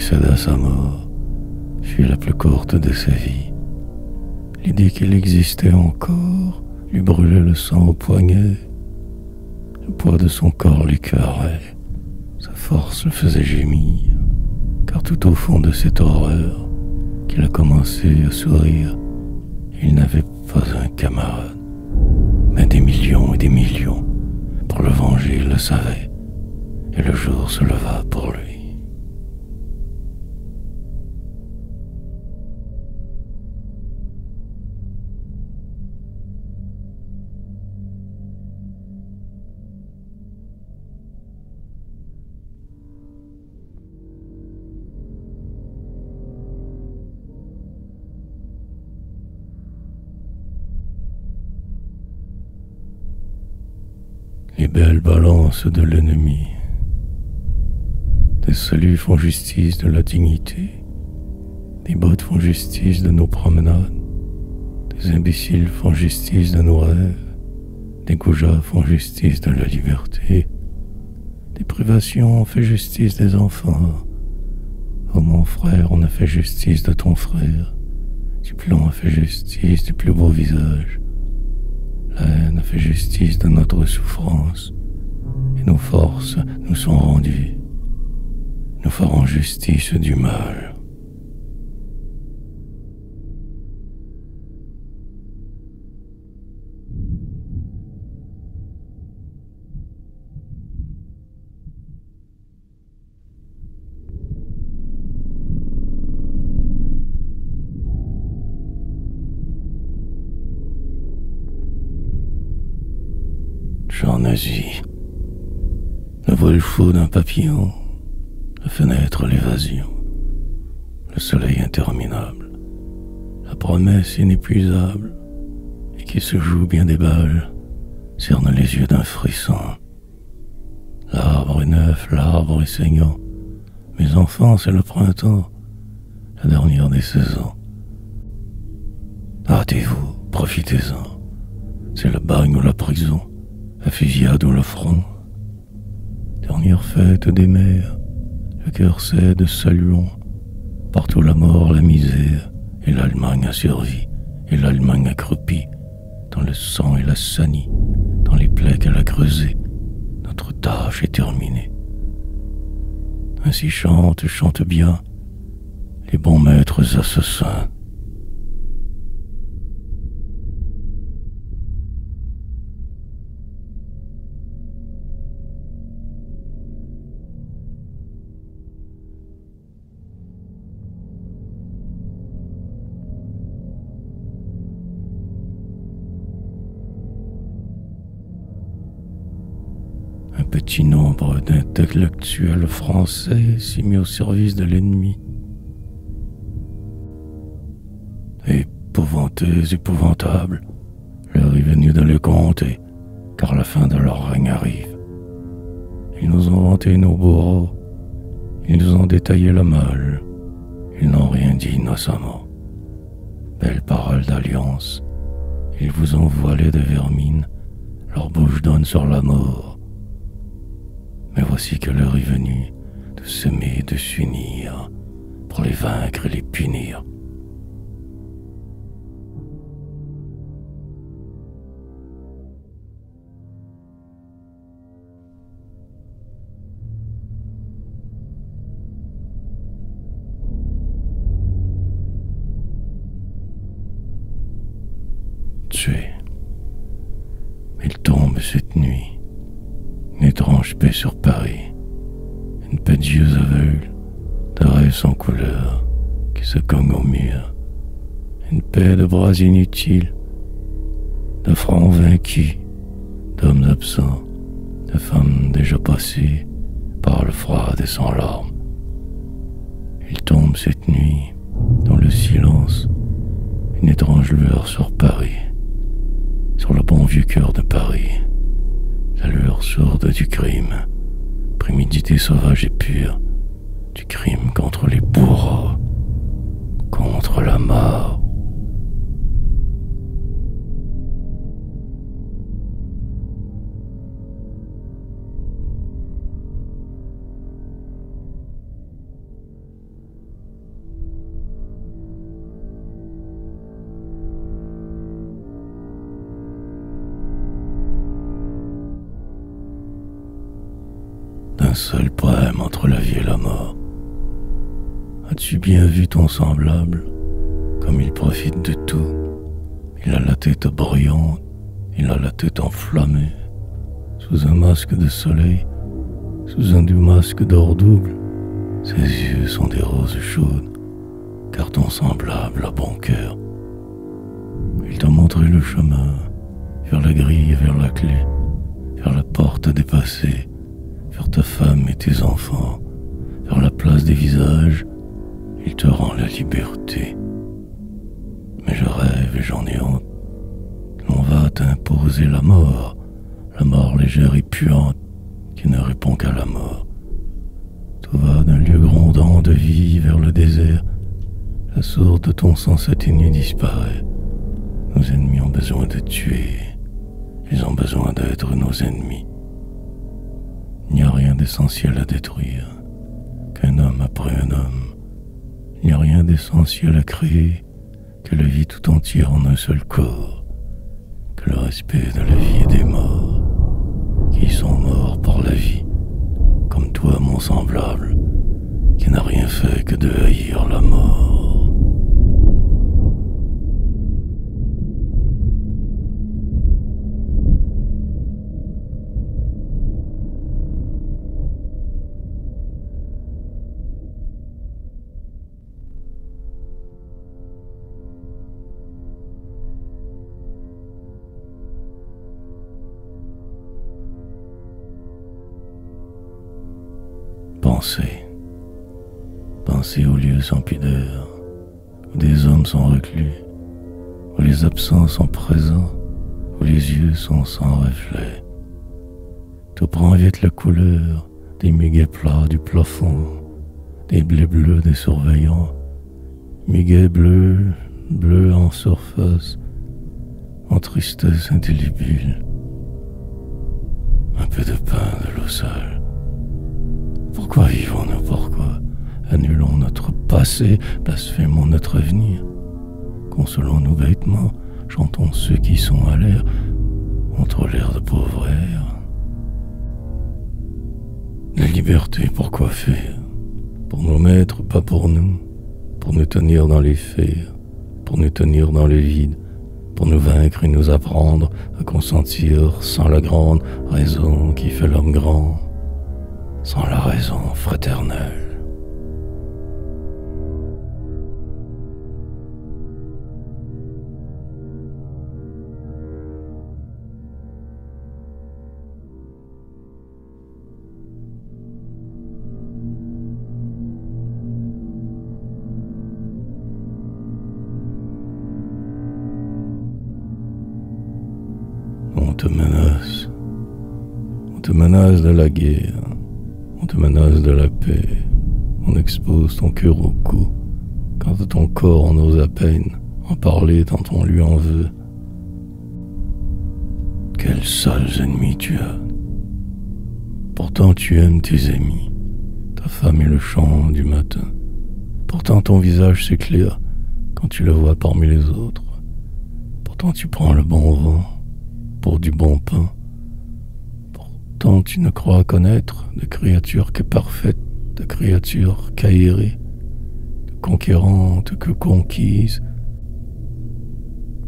précéda sa mort fut la plus courte de sa vie. L'idée qu'il existait encore lui brûlait le sang au poignet. Le poids de son corps l'écœurait. Sa force le faisait gémir, car tout au fond de cette horreur qu'il a commencé à sourire, il n'avait pas un camarade, mais des millions et des millions. Pour le venger, il le savait, et le jour se leva pour lui. Les belles balances de l'ennemi. Des saluts font justice de la dignité. Des bottes font justice de nos promenades. Des imbéciles font justice de nos rêves. Des goujats font justice de la liberté. Des privations ont fait justice des enfants. Oh mon frère, on a fait justice de ton frère. Du plomb a fait justice du plus beau visage. La haine a fait justice de notre souffrance, et nos forces nous sont rendues. Nous ferons justice du mal. J'en agis. Le vol fou d'un papillon, la fenêtre, l'évasion, le soleil interminable, la promesse inépuisable, et qui se joue bien des balles, cerne les yeux d'un frisson. L'arbre est neuf, l'arbre est saignant. Mes enfants, c'est le printemps, la dernière des saisons. Hâtez-vous, profitez-en. C'est le bagne ou la prison, la fusillade ou le front. Dernière fête des mers, le cœur cède, saluons. Partout la mort, la misère, et l'Allemagne a survécu, et l'Allemagne a croupi, dans le sang et la sanie, dans les plaies qu'elle a creusées. Notre tâche est terminée. Ainsi chante bien les bons maîtres assassins. Un petit nombre d'intellectuels français s'est mis au service de l'ennemi. Épouvantés, épouvantables, l'heure est venue de les compter, car la fin de leur règne arrive. Ils nous ont vanté nos bourreaux, ils nous ont détaillé le mal, ils n'ont rien dit innocemment. Belles paroles d'alliance, ils vous ont voilé de vermine, leur bouche donne sur la mort. Mais voici que l'heure est venue de s'aimer et de s'unir pour les vaincre et les punir. Tuer. Il tombe cette nuit. Une étrange paix sur Paris, une paix d'yeux aveugles, de rêves sans couleur, qui se cognent au mur, une paix de bras inutiles, de fronts vaincus, d'hommes absents, de femmes déjà passées par le froid et sans larmes. Il tombe cette nuit, dans le silence, une étrange lueur sur Paris, sur le bon vieux cœur de Paris. La lueur sourde du crime, prémédité sauvage et pure, du crime contre les bourreaux, contre la mort. un seul poème entre la vie et la mort. As-tu bien vu ton semblable, comme il profite de tout? Il a la tête bruyante, il a la tête enflammée, sous un masque de soleil, sous un doux masque d'or double. Ses yeux sont des roses chaudes, car ton semblable a bon cœur. Il t'a montré le chemin, vers la grille et vers la clé, vers la porte à dépasser, vers ta femme et tes enfants, vers la place des visages. Il te rend la liberté. Mais je rêve et j'en ai honte. L'on va t'imposer la mort légère et puante qui ne répond qu'à la mort. Tout va d'un lieu grondant de vie vers le désert. La source de ton sang satiné disparaît. Nos ennemis ont besoin de tuer. Ils ont besoin d'être nos ennemis. Il n'y a rien d'essentiel à détruire qu'un homme après un homme. Il n'y a rien d'essentiel à créer que la vie tout entière en un seul corps, que le respect de la vie et des morts, qui sont morts par la vie, comme toi mon semblable, qui n'a rien fait que de haïr la mort. Pensez aux lieux sans pudeur, où des hommes sont reclus, où les absents sont présents, où les yeux sont sans reflet. Tout prend vite la couleur des muguets plats du plafond, des blés bleus des surveillants, muguets bleus, bleus en surface, en tristesse indélébile. Un peu de pain, de l'eau sale. Pourquoi vivons-nous? Pourquoi annulons notre passé, blasphémons notre avenir? Consolons-nous bêtement, chantons ceux qui sont à l'air, entre l'air de pauvre air. La liberté, pourquoi faire? Pour nos maîtres, pas pour nous, pour nous tenir dans les fers, pour nous tenir dans le vide, pour nous vaincre et nous apprendre à consentir sans la grande raison qui fait l'homme grand, sans la raison fraternelle. On te menace de la guerre, on te menace de la paix, on expose ton cœur au cou, quand de ton corps on ose à peine en parler tant on lui en veut. Quels sales ennemis tu as! Pourtant tu aimes tes amis, ta femme et le chant du matin. Pourtant ton visage s'éclaire quand tu le vois parmi les autres. Pourtant tu prends le bon vent pour du bon pain. Pourtant tu ne crois connaître de créature que parfaite, de créature qu'aérée, de conquérante que conquise.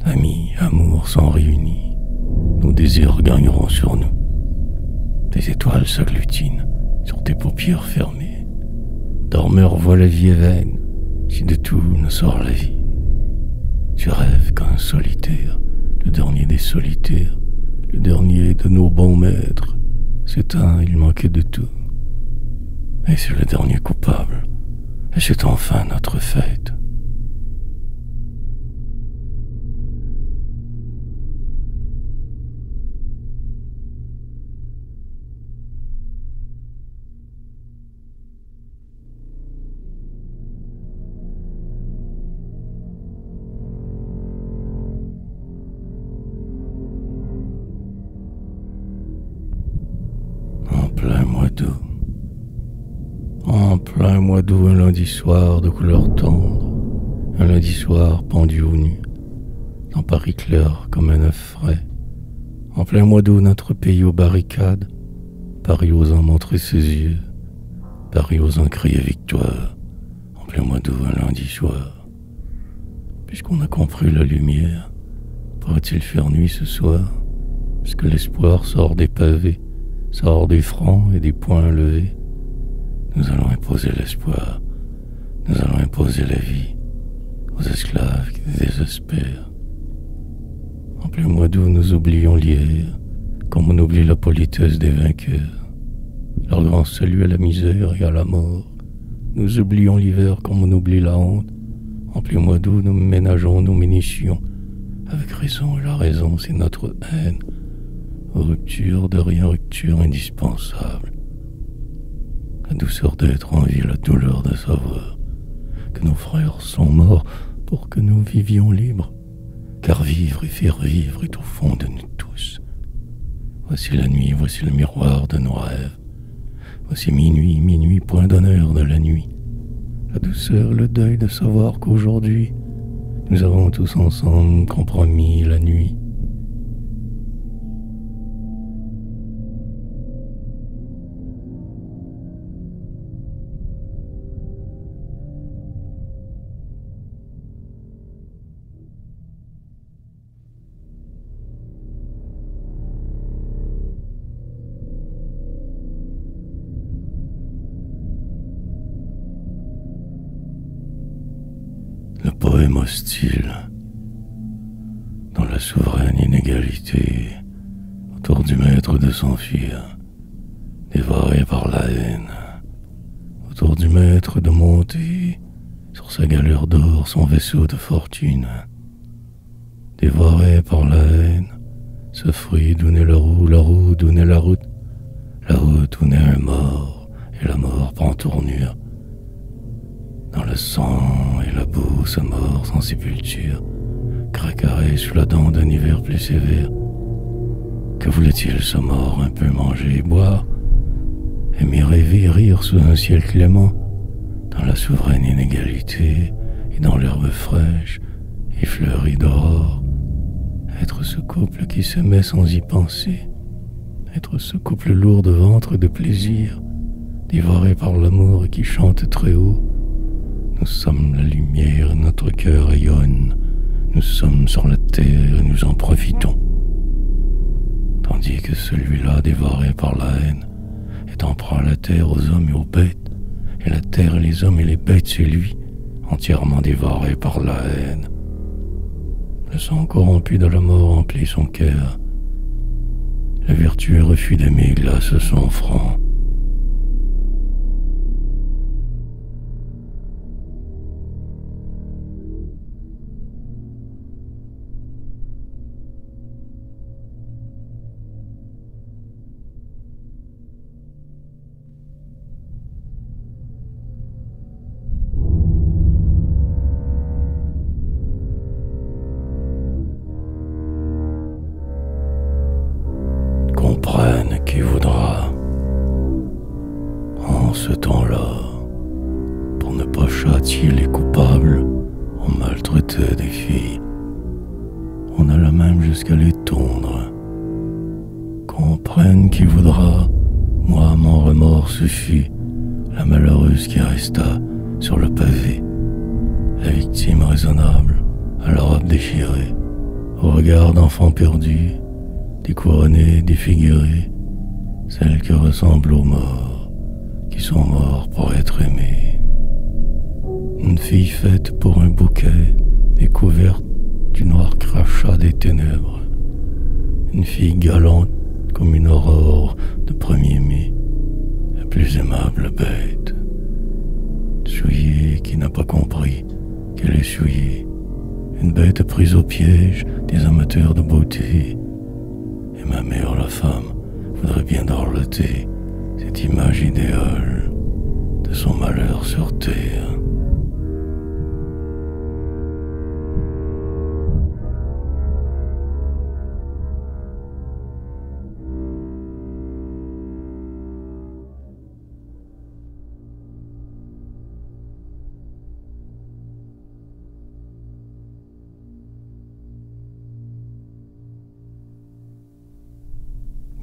Amis, amour sont réunis, nos désirs gagneront sur nous. Des étoiles s'agglutinent sur tes paupières fermées. Dormeur voit la vie est vaine, si de tout ne sort la vie. Tu rêves qu'un solitaire, le dernier des solitaires, le dernier de nos bons maîtres, s'éteint, il manquait de tout. Et c'est le dernier coupable, et c'est enfin notre fête. En plein mois d'août, un lundi soir de couleur tendre, un lundi soir pendu au nu, dans Paris clair comme un œuf frais. En plein mois d'août, notre pays aux barricades, Paris osant montrer ses yeux, Paris osant crier victoire, en plein mois d'août un lundi soir. Puisqu'on a compris la lumière, pourra-t-il faire nuit ce soir? Puisque l'espoir sort des pavés, sort des francs et des poings levés. Nous allons imposer l'espoir, nous allons imposer la vie aux esclaves qui désespèrent. En plein mois d'août, nous oublions l'hier, comme on oublie la politesse des vainqueurs. Leur grand salut à la misère et à la mort. Nous oublions l'hiver comme on oublie la honte. En plein mois d'août, nous ménageons nos munitions. Avec raison, et la raison, c'est notre haine. Rupture de rien, rupture indispensable. La douceur d'être en vie, la douleur de savoir que nos frères sont morts pour que nous vivions libres. Car vivre et faire vivre est au fond de nous tous. Voici la nuit, voici le miroir de nos rêves. Voici minuit, minuit, point d'honneur de la nuit. La douceur, le deuil de savoir qu'aujourd'hui, nous avons tous ensemble compromis la nuit. Le poème hostile, dans la souveraine inégalité, autour du maître de s'enfuir, dévoré par la haine, autour du maître de monter sur sa galère d'or, son vaisseau de fortune, dévoré par la haine, ce fruit d'où naît la roue d'où naît la route où naît un mort, et la mort prend tournure. Dans le sang et la boue, sa mort sans sépulture, craquerait sous la dent d'un hiver plus sévère. Que voulait-il ce mort? Un peu manger et boire, aimer rêver, rire sous un ciel clément, dans la souveraine inégalité et dans l'herbe fraîche et fleurie d'aurore. Être ce couple qui s'aimait sans y penser, être ce couple lourd de ventre et de plaisir, dévoré par l'amour et qui chante très haut. Nous sommes la lumière et notre cœur rayonne. Nous sommes sur la terre et nous en profitons. Tandis que celui-là, dévoré par la haine, étant prend la terre aux hommes et aux bêtes, et la terre et les hommes et les bêtes, c'est lui, entièrement dévoré par la haine. Le sang corrompu de la mort emplit son cœur. La vertu refus d'aimer glace son front. Comprenne qui voudra. En ce temps-là, pour ne pas châtier les coupables, on maltraitait des filles. On alla même jusqu'à les tondre. Comprenne qui voudra, moi mon remords suffit, la malheureuse qui resta sur le pavé, la victime raisonnable, à la robe déchirée, au regard d'enfant perdu, découronnée, défigurée, celle qui ressemble aux morts, qui sont morts pour être aimés. Une fille faite pour un bouquet et couverte du noir crachat des ténèbres. Une fille galante comme une aurore de 1er mai, la plus aimable bête. Souillée qui n'a pas compris qu'elle est souillée. Une bête prise au piège des amateurs de beauté. Et ma mère, la femme, voudrait bien dorloter cette image idéale de son malheur sur terre.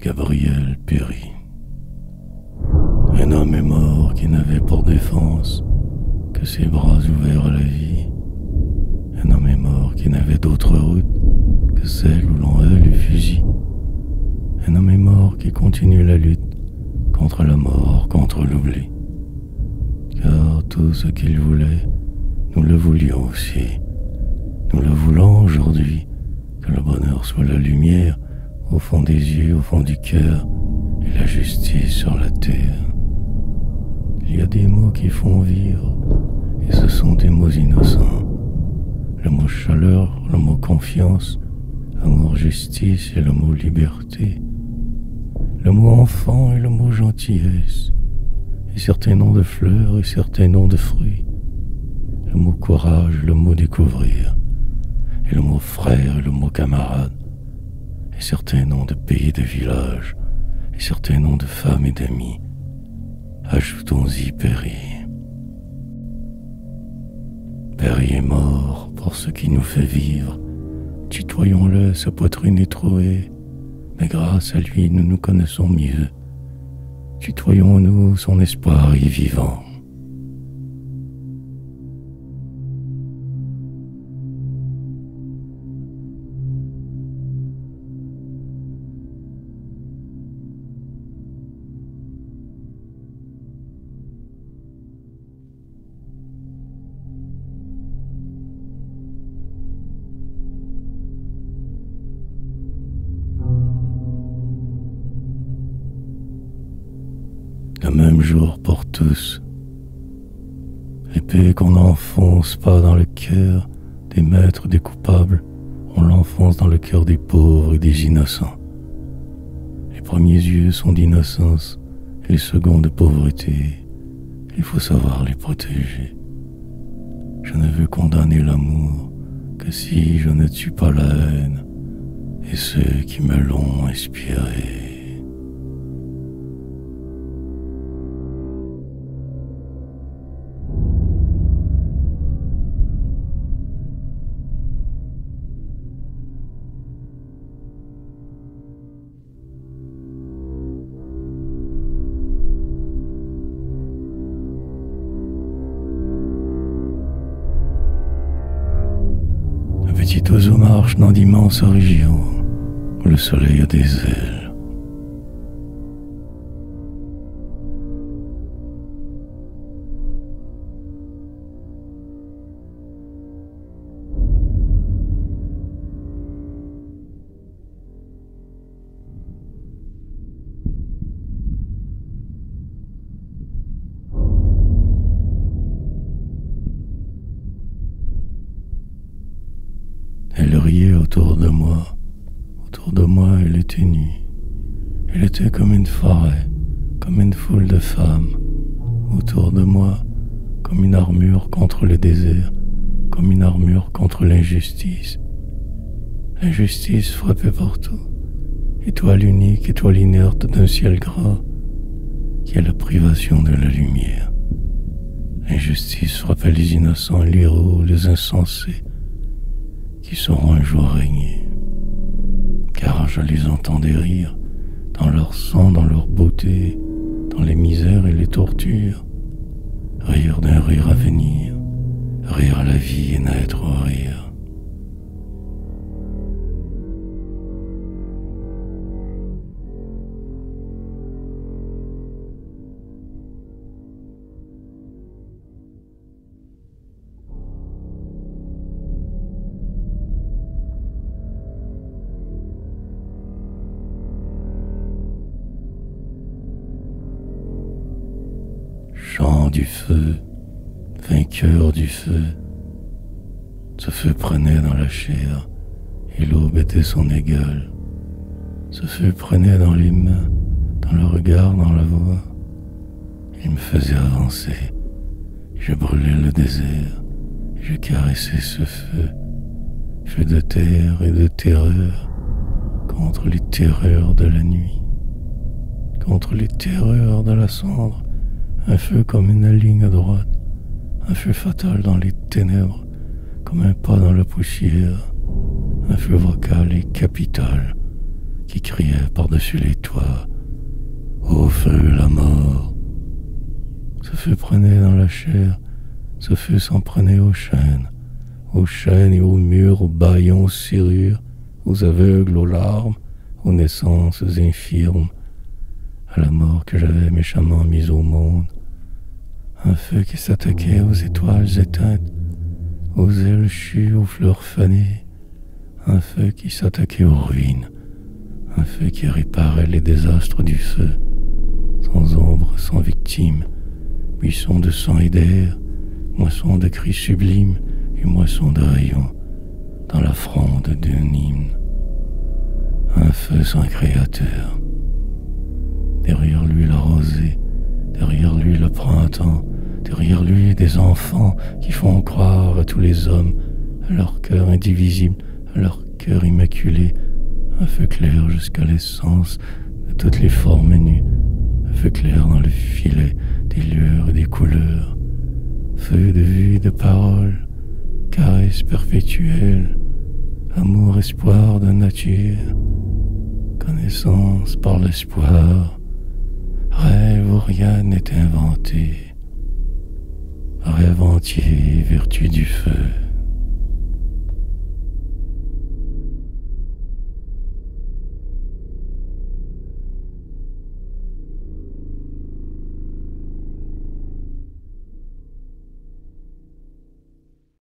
Gabriel Péry. Un homme est mort qui n'avait pour défense que ses bras ouverts à la vie. Un homme est mort qui n'avait d'autre route que celle où l'on heurt le fusil. Un homme est mort qui continue la lutte contre la mort, contre l'oubli. Car tout ce qu'il voulait, nous le voulions aussi. Nous le voulons aujourd'hui, que le bonheur soit la lumière au fond des yeux, au fond du cœur, et la justice sur la terre. Il y a des mots qui font vivre, et ce sont des mots innocents. Le mot chaleur, le mot confiance, amour, justice et le mot liberté. Le mot enfant et le mot gentillesse, et certains noms de fleurs et certains noms de fruits. Le mot courage, le mot découvrir, et le mot frère et le mot camarade, et certains noms de pays et de villages, et certains noms de femmes et d'amis. Ajoutons-y Péri. Péri est mort pour ce qui nous fait vivre. Tutoyons-le, sa poitrine est trouée, mais grâce à lui nous nous connaissons mieux. Tutoyons-nous, son espoir est vivant. Le même jour pour tous. L'épée qu'on n'enfonce pas dans le cœur des maîtres, des coupables, on l'enfonce dans le cœur des pauvres et des innocents. Les premiers yeux sont d'innocence et les seconds de pauvreté. Il faut savoir les protéger. Je ne veux condamner l'amour que si je ne tue pas la haine et ceux qui me l'ont inspiré. Le petit oiseau marche dans d'immenses régions où le soleil a des ailes. Elle riait autour de moi. Autour de moi, elle était nue. Elle était comme une forêt, comme une foule de femmes. Autour de moi, comme une armure contre le désert, comme une armure contre l'injustice. L'injustice frappait partout. Étoile unique, étoile inerte d'un ciel gras, qui est la privation de la lumière. L'injustice frappait les innocents, les héros, les insensés, qui sauront un jour régner. Car je les entendais rire, dans leur sang, dans leur beauté, dans les misères et les tortures, rire d'un rire à venir, rire à la vie et naître au rire. Chant du feu, vainqueur du feu. Ce feu prenait dans la chair, et l'aube était son égal. Ce feu prenait dans les mains, dans le regard, dans la voix. Il me faisait avancer. Je brûlais le désert, je caressais ce feu, feu de terre et de terreur, contre les terreurs de la nuit, contre les terreurs de la cendre. Un feu comme une ligne droite, un feu fatal dans les ténèbres, comme un pas dans la poussière, un feu vocal et capital qui criait par-dessus les toits. Ô feu, la mort, Ce feu prenait dans la chair, ce feu s'en prenait aux chaînes et aux murs, aux bâillons, aux serrures, aux aveugles, aux larmes, aux naissances infirmes, à la mort que j'avais méchamment mise au monde. Un feu qui s'attaquait aux étoiles éteintes, aux ailes chues, aux fleurs fanées, un feu qui s'attaquait aux ruines, un feu qui réparait les désastres du feu, sans ombre, sans victime, buisson de sang et d'air, moisson de cris sublimes et moisson de rayons, dans la fronde d'un hymne. Un feu sans créateur. Derrière lui la rosée, derrière lui le printemps, derrière lui des enfants qui font croire à tous les hommes, à leur cœur indivisible, à leur cœur immaculé, un feu clair jusqu'à l'essence de toutes les formes nues, un feu clair dans le filet des lueurs et des couleurs, feu de vue et de parole, caresse perpétuelle, amour, espoir de nature, connaissance par l'espoir, rêve où rien n'est inventé, rêve entier, vertu du feu.